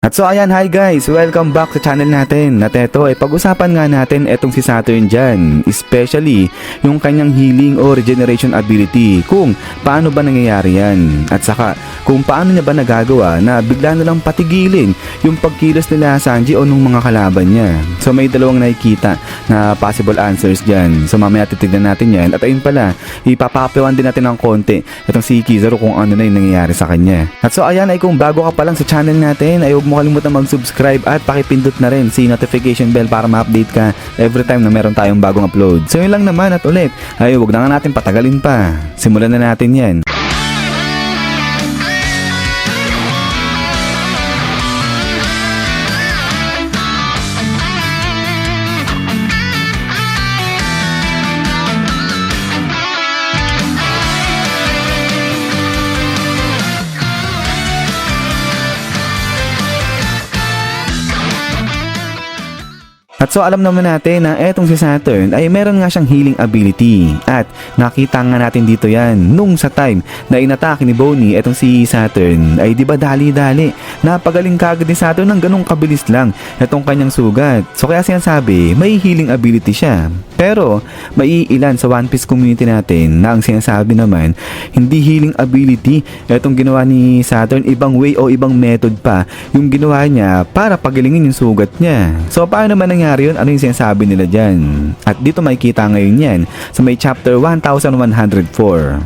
At so ayan, hi guys! Welcome back sa channel natin. At eto ay pag-usapan nga natin etong si Saturn dyan. Especially yung kanyang healing o regeneration ability. Kung paano ba nangyayari yan. At saka kung paano niya ba nagagawa na bigla na lang patigilin yung pagkilos nila Sanji o nung mga kalaban niya. So may dalawang nakikita na possible answers dyan. So mamaya titignan natin yan. At ayun pala, ipapapiwan din natin ng konti itong si Kizaru kung ano na yung nangyayari sa kanya. At so ayan, ay kung bago ka pa lang sa channel natin ay huwag mo kalimutan mag-subscribe at pakipindot na rin si notification bell para ma-update ka every time na meron tayong bagong upload. So yun lang naman at ulit, ay huwag na nga natin patagalin pa. Simulan na natin yan. At so alam naman natin na etong si Saturn ay meron nga siyang healing ability. At nakita nga natin dito yan nung sa time na inatake ni Bonnie etong si Saturn ay diba dali-dali. Napagaling kagad ni Saturn ng ganong kabilis lang etong kanyang sugat. So kaya sinasabi may healing ability siya. Pero may ilan sa One Piece community natin na ang sinasabi naman hindi healing ability etong ginawa ni Saturn, ibang way o ibang method pa yung ginawa niya para pagalingin yung sugat niya. So paano naman nangyari yun? Ano yung sinasabi nila dyan? At dito makikita ngayon yan sa may chapter 1104.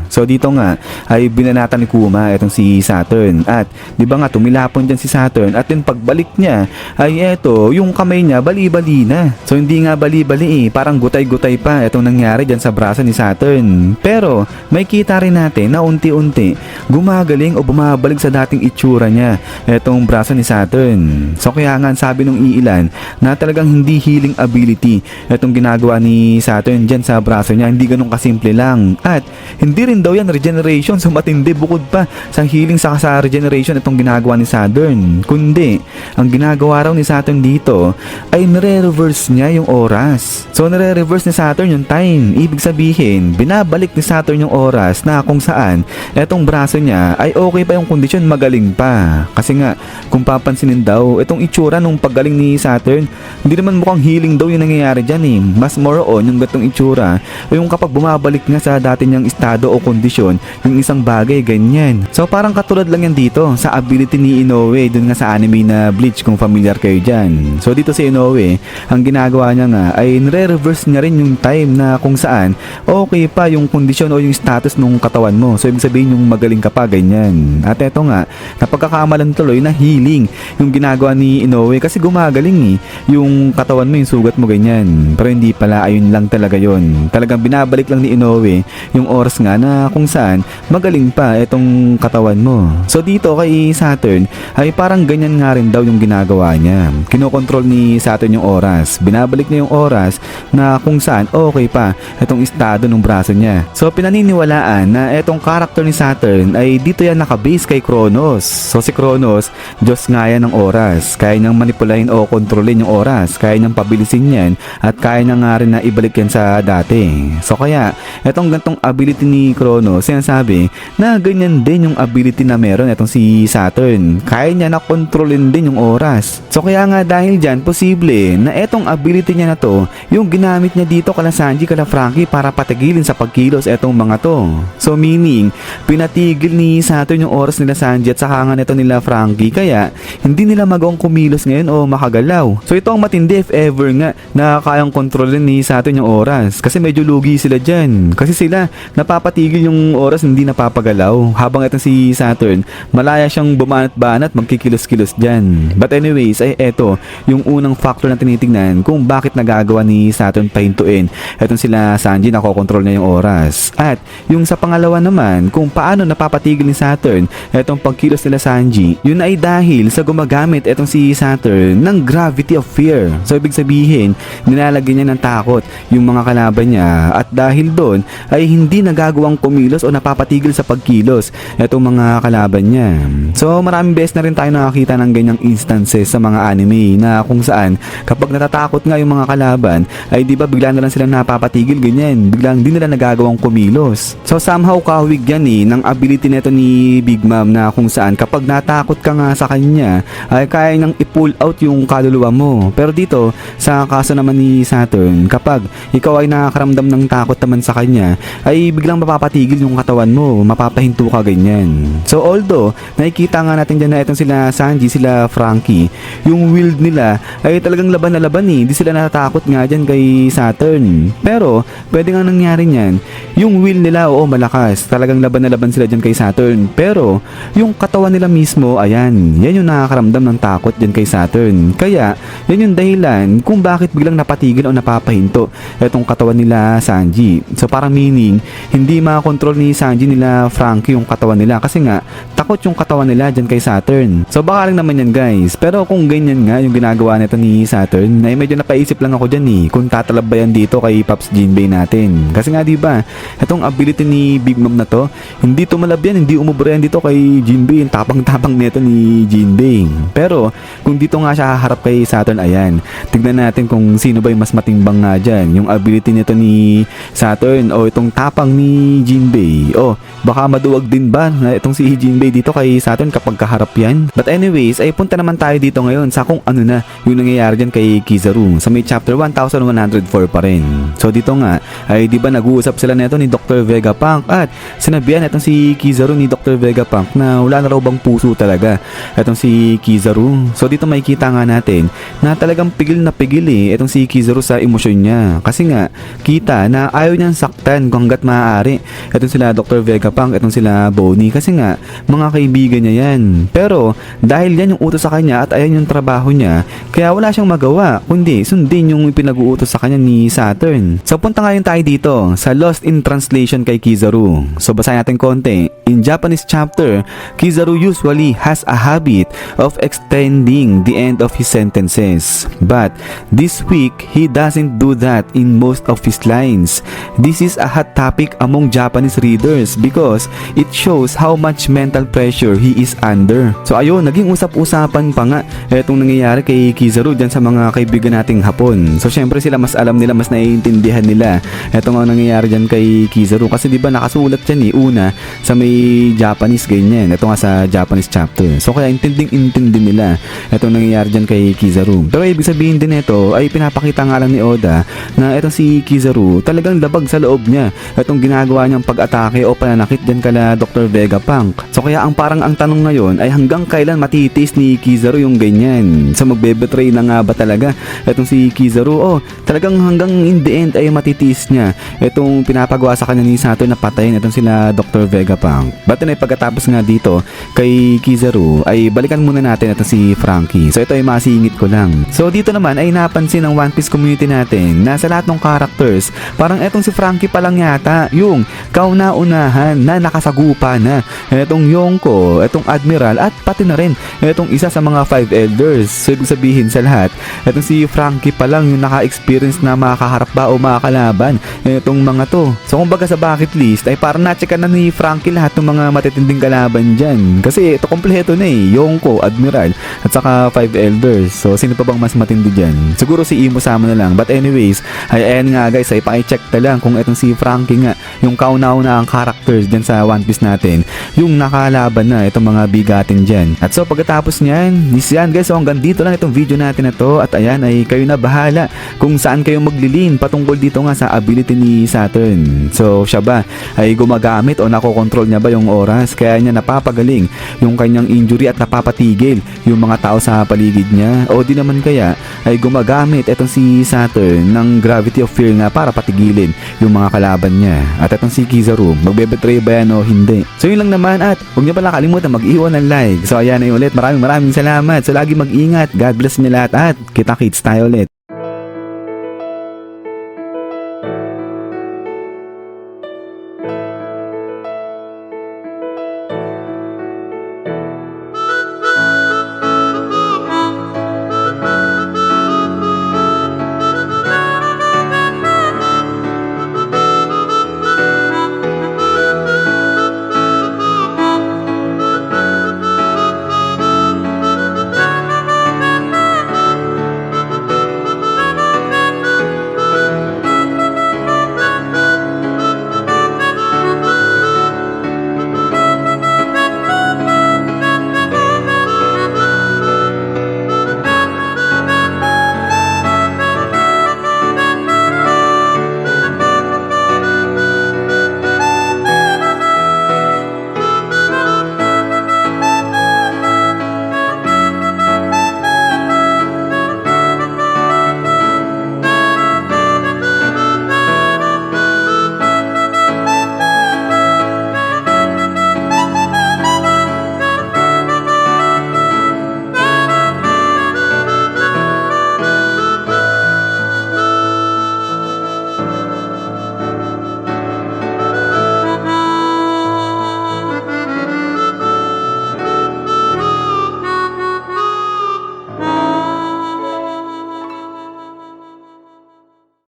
So dito nga ay binanatan ni Kuma itong si Saturn. At di ba nga tumilapon dyan si Saturn at din pagbalik niya ay eto yung kamay niya bali-bali na. So hindi nga bali-bali parang gutay-gutay pa itong nangyari dyan sa braso ni Saturn. Pero may kita rin natin na unti-unti gumagaling o bumabalik sa dating itsura niya itong braso ni Saturn. So kaya nga sabi nung iilan na talagang hindi healing ability itong ginagawa ni Saturn dyan sa braso niya, hindi ganun kasimple lang. At hindi rin daw yan regeneration, so matindi bukod pa sa healing sa regeneration itong ginagawa ni Saturn. Kundi ang ginagawa raw ni Saturn dito ay nire-reverse niya yung oras. So nire-reverse ni Saturn yung time. Ibig sabihin binabalik ni Saturn yung oras na kung saan etong braso niya ay okay pa yung kondisyon, magaling pa. Kasi nga kung papansinin daw itong itsura nung paggaling ni Saturn, hindi naman mukhang healing daw yung nangyayari dyan eh. Mas more on yung gatong itsura o yung kapag bumabalik nga sa dati niyang estado o kondisyon yung isang bagay, ganyan. So parang katulad lang yan dito sa ability ni Inoue dun nga sa anime na Bleach kung familiar kayo dyan. So dito si Inoue, ang ginagawa niya nga ay nire-reverse niya rin yung time na kung saan okay pa yung kondisyon o yung status ng katawan mo. So ibig sabihin yung magaling ka pa, ganyan. At eto nga, napagkakamalan tuloy na healing yung ginagawa ni Inoue kasi gumagaling yung katawan mo, yung sugat mo, ganyan. Pero hindi pala, ayun lang talaga yon. Talagang binabalik lang ni Inoue yung oras nga na kung saan magaling pa itong katawan mo. So dito kay Saturn ay parang ganyan nga rin daw yung ginagawa niya. Kinokontrol ni Saturn yung oras. Binabalik niya yung oras na kung saan okay pa itong estado ng braso niya. So pinaniniwalaan na itong character ni Saturn ay dito yan nakabase kay Kronos. So si Kronos, Diyos nga yan ng oras. Kaya niyang manipulahin o kontrolin yung oras. Kaya niyang pabilisin yan at kaya niya nga rin na ibalik yan sa dati. So kaya etong gantong ability ni Kronos, sinasabi na ganyan din yung ability na meron etong si Saturn. Kaya niya na kontrolin din yung oras. So kaya nga dahil dyan, posible na etong ability niya na to yung ginamit niya dito kala Sanji, kala Franky para patigilin sa pagkilos etong mga to. So meaning, pinatigil ni Saturn yung oras nila Sanji at saka nga nito nila Franky, kaya hindi nila magawang kumilos ngayon o makagalaw. So ito ang matindi if ever nga na kayang kontrolin ni Saturn yung oras. Kasi medyo lugi sila dyan. Kasi sila napapatigil yung oras, hindi napapagalaw. Habang itong si Saturn, malaya siyang bumanat-banat, magkikilos-kilos dyan. But anyways, ay eto yung unang factor na tinitingnan kung bakit nagagawa ni Saturn pahintuin etong sila Sanji, nakokontrol niya yung oras. At yung sa pangalawa naman, kung paano napapatigil ni Saturn etong pagkilos nila Sanji, yun ay dahil sa gumagamit etong si Saturn ng gravity of fear. So So ibig sabihin, nilalagyan niya ng takot yung mga kalaban niya at dahil doon ay hindi nagagawang kumilos o napapatigil sa pagkilos itong mga kalaban niya. So maraming beses na rin tayo nakakita ng ganyang instances sa mga anime na kung saan kapag natatakot nga yung mga kalaban ay di ba bigla na lang silang napapatigil ganyan, biglang di nila nagagawang kumilos. So somehow kahawig yan ng ability nito ni Big Mom na kung saan kapag natakot ka nga sa kanya ay kaya niyang i-pull out yung kaluluwa mo. Pero dito sa kaso naman ni Saturn, kapag ikaw ay nakakaramdam ng takot naman sa kanya ay biglang mapapatigil yung katawan mo, mapapahinto ka ganyan. So although nakikita nga natin dyan na itong sila Sanji, sila Frankie, yung will nila ay talagang laban na laban hindi sila natatakot nga dyan kay Saturn. Pero pwede nga nangyari niyan, yung will nila oo malakas, talagang laban na laban sila dyan kay Saturn, pero yung katawan nila mismo, ayan, yan yung nakakaramdam ng takot dyan kay Saturn. Kaya yan yung dahilan kung bakit biglang napatigil o napapahinto itong katawan nila Sanji. So parang meaning hindi makakontrol ni Sanji nila Frankie yung katawan nila kasi nga takot yung katawan nila dyan kay Saturn. So baka lang naman yan guys, pero kung ganyan nga yung ginagawa nito ni Saturn, ay medyo napaisip lang ako dyan kung tatalab ba yan dito kay Pops Jinbei natin. Kasi nga diba, itong ability ni Big Mom na to, hindi tumalab yan, hindi umubra yan dito kay Jinbei, yung tapang-tapang nito ni Jinbei. Pero kung dito nga siya haharap kay Saturn, ayan, tignan natin kung sino ba yung mas matimbang nga dyan, yung ability nito ni Saturn o itong tapang ni Jinbei. O baka maduwag din ba na itong si Jinbei dito kay Saturn kapag kaharap yan. But anyways, ay punta naman tayo dito ngayon sa kung ano na yung nangyayari dyan kay Kizaru sa may chapter 1104 pa rin. So dito nga ay di ba nag-uusap sila nito ni Dr. Vegapunk at sinabihan itong si Kizaru ni Dr. Vegapunk na wala na raw bang puso talaga itong si Kizaru. So dito makikita nga natin na talagang pigil na pigil itong si Kizaru sa emosyon niya kasi nga kita na ayaw niyang saktan kung hanggat maaari itong sila Dr. Vegapunk, itong sila Bonnie kasi nga mga kaibigan niya yan. Pero dahil yan yung utos sa kanya at ayan yung trabaho niya, kaya wala siyang magawa kundi sundin yung pinag-uutos sa kanya ni Saturn. So punta ngayon tayo dito sa Lost in Translation kay Kizaru. So basahin natin konti. In Japanese chapter, Kizaru usually has a habit of extending the end of his sentences. But this week, he doesn't do that in most of his lines. This is a hot topic among Japanese readers because it shows how much mental pressure he is under. So ayun, naging usap-usapan pa nga itong nangyayari kay Kizaru dyan sa mga kaibigan nating Hapon. So syempre sila mas alam nila, mas naiintindihan nila itong ang nangyayari dyan kay Kizaru kasi diba nakasulat dyan una sa may Japanese ganyan. Ito nga sa Japanese chapter. So kaya intinding-intindi nila itong nangyayari dyan kay Kizaru. Pero ibig sabihin din ito ay pinapakita nga lang ni Oda na itong si Kizaru talagang labag sa loob niya itong ginagawa niyang pag-atake o pananakit dyan kala Dr. Vegapunk. So kaya ang tanong ngayon ay hanggang kailan matitis ni Kizaru yung ganyan? So magbebetray na nga ba talaga itong si Kizaru? O talagang hanggang in the end ay matitis niya itong pinapagawa sa kanya ni Saturn na patayin itong sila Dr. Vegapunk. But then ay pagkatapos nga dito kay Kizaru ay balikan muna natin itong si Frankie. So ito ay masingit ko lang. So dito naman ay napansin ng One Piece community natin na sa lahat ng characters parang itong si Frankie pa lang yata yung kauna-unahan na nakasagupa na itong Yonko, itong Admiral at pati na rin itong isa sa mga 5 elders. So ibig sabihin sa lahat itong si Frankie pa lang yung naka-experience na makaharap ba o makakalaban itong mga to. So kumbaga sa bucket list ay parang na-checkan na ni Frankie lahat ng mga matitinding kalaban dyan kasi ito kompleto na Yonko, Admiral at saka 5 elders. So sino pa bang mas matindi dyan? Siguro si Imo sama na lang. But anyways ay ayan nga guys, ay paki-check na lang kung itong si Frankie nga yung kauna-una ang characters dyan sa One Piece natin yung nakalaban na itong mga bigatin dyan. At so pagkatapos nyan yan guys, so hanggang dito lang itong video natin na to at ayan ay kayo na bahala kung saan kayo maglilin patungkol dito nga sa ability ni Saturn. So siya ba ay gumagamit o nakokontrol niya ba yung oras kaya niya napapagaling yung kanyang injury at napapatigil yung mga tao sa paligid niya o di naman kaya ay gumagamit itong si Saturn ng gravity of fear nga para patigilin yung mga kalaban niya. At itong si Kizaru magbebetray ba yan o hindi? So yun lang naman at huwag niyo pala kalimutan mag-iwan ng like. So ayan ay ulit, maraming salamat. So lagi mag-ingat, God bless niyo lahat at kita-kits tayo ulit.